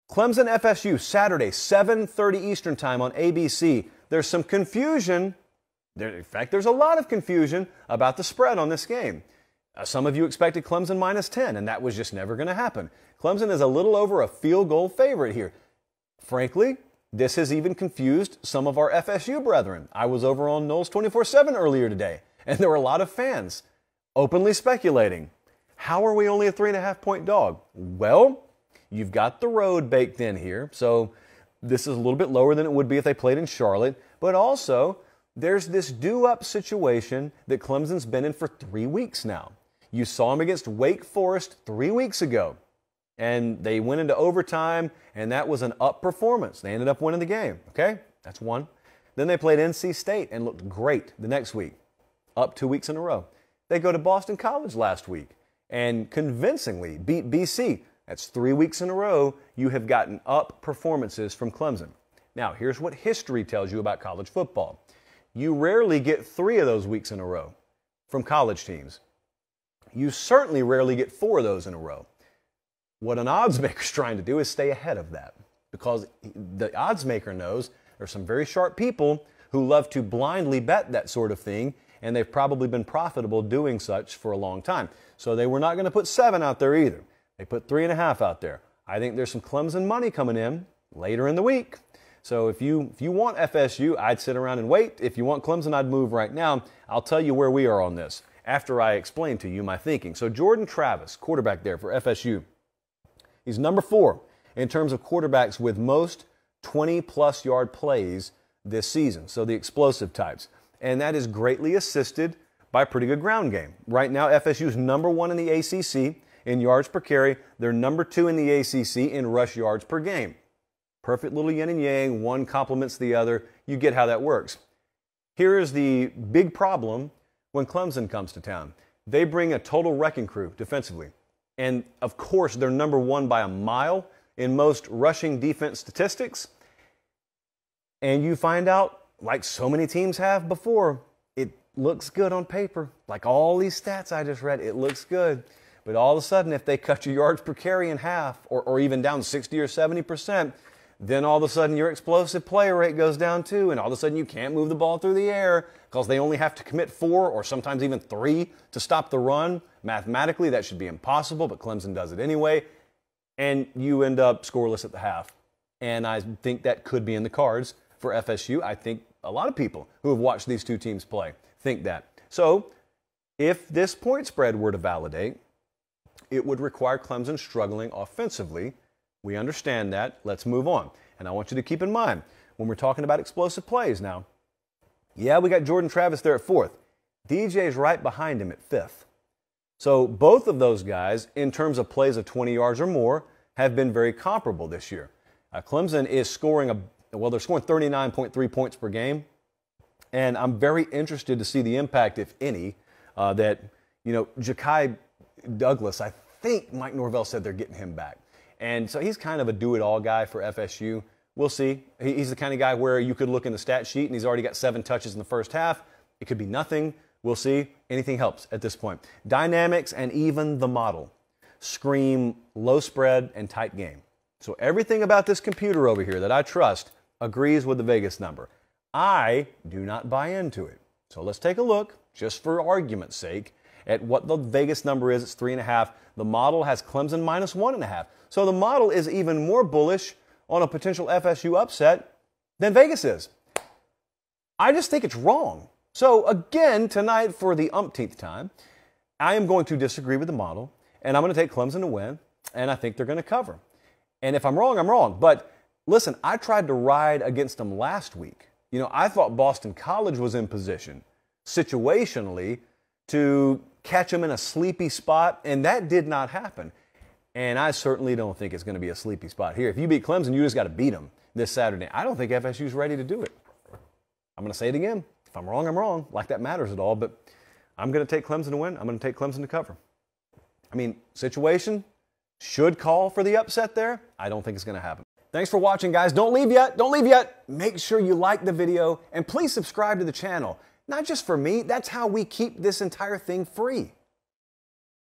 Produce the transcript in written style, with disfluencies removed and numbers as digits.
Clemson FSU, Saturday, 7:30 Eastern Time on ABC. There's some confusion. In fact, there's a lot of confusion about the spread on this game. Some of you expected Clemson -10, and that was just never going to happen. Clemson is a little over a field goal favorite here. Frankly, this has even confused some of our FSU brethren. I was over on Knowles 24/7 earlier today, and there were a lot of fans openly speculating. How are we only a 3.5-point dog? Well, you've got the road baked in here, so this is a little bit lower than it would be if they played in Charlotte, but also there's this due-up situation that Clemson's been in for 3 weeks now. You saw them against Wake Forest 3 weeks ago, and they went into overtime, and that was an up performance. They ended up winning the game, okay? That's one. Then they played NC State and looked great the next week, up 2 weeks in a row. They go to Boston College last week and convincingly beat BC. That's 3 weeks in a row you have gotten up performances from Clemson. Now, here's what history tells you about college football. You rarely get 3 of those weeks in a row from college teams. You certainly rarely get 4 of those in a row. What an odds maker's trying to do is stay ahead of that, because the odds maker knows there's some very sharp people who love to blindly bet that sort of thing, and they've probably been profitable doing such for a long time. So they were not going to put 7 out there either. They put 3.5 out there. I think there's some Clemson money coming in later in the week. So if you want FSU, I'd sit around and wait. If you want Clemson, I'd move right now. I'll tell you where we are on this after I explain to you my thinking. So Jordan Travis, quarterback there for FSU. He's number 4 in terms of quarterbacks with most 20-plus yard plays this season, so the explosive types. And that is greatly assisted by a pretty good ground game. Right now, FSU is number 1 in the ACC in yards per carry. They're number 2 in the ACC in rush yards per game. Perfect little yin and yang. One complements the other. You get how that works. Here is the big problem when Clemson comes to town. They bring a total wrecking crew defensively. And, of course, they're number 1 by a mile in most rushing defense statistics. And you find out, like so many teams have before, it looks good on paper. Like all these stats I just read, it looks good. But all of a sudden, if they cut your yards per carry in half or even down 60 or 70%, then all of a sudden your explosive play rate goes down too, and all of a sudden you can't move the ball through the air because they only have to commit 4 or sometimes even 3 to stop the run. Mathematically, that should be impossible, but Clemson does it anyway, and you end up scoreless at the half. And I think that could be in the cards for FSU. I think a lot of people who have watched these two teams play think that. So if this point spread were to validate, it would require Clemson struggling offensively. We understand that. Let's move on. And I want you to keep in mind, when we're talking about explosive plays now, yeah, we got Jordan Travis there at 4th. DJ's right behind him at 5th. So both of those guys, in terms of plays of 20 yards or more, have been very comparable this year. Clemson is scoring, they're scoring 39.3 points per game. And I'm very interested to see the impact, if any, that, Ja'Kai Douglas, I think Mike Norvell said they're getting him back. And so he's kind of a do-it-all guy for FSU. We'll see. He's the kind of guy where you could look in the stat sheet and he's already got 7 touches in the first half. It could be nothing. We'll see. Anything helps at this point. Dynamics and even the model scream low spread and tight game. So everything about this computer over here that I trust agrees with the Vegas number. I do not buy into it. So let's take a look, just for argument's sake, at what the Vegas number is. It's 3.5. The model has Clemson -1.5. So the model is even more bullish on a potential FSU upset than Vegas is. I just think it's wrong. So again, tonight for the umpteenth time, I am going to disagree with the model, and I'm going to take Clemson to win, and I think they're going to cover. And if I'm wrong, I'm wrong. But listen, I tried to ride against them last week. I thought Boston College was in position situationally to catch them in a sleepy spot, and that did not happen. And I certainly don't think it's going to be a sleepy spot here. If you beat Clemson, you just got to beat them this Saturday. I don't think FSU's ready to do it. I'm going to say it again. If I'm wrong, I'm wrong. Like that matters at all. But I'm going to take Clemson to win. I'm going to take Clemson to cover. Situation should call for the upset there. I don't think it's going to happen. Thanks for watching, guys. Don't leave yet. Don't leave yet. Make sure you like the video and please subscribe to the channel. Not just for me. That's how we keep this entire thing free.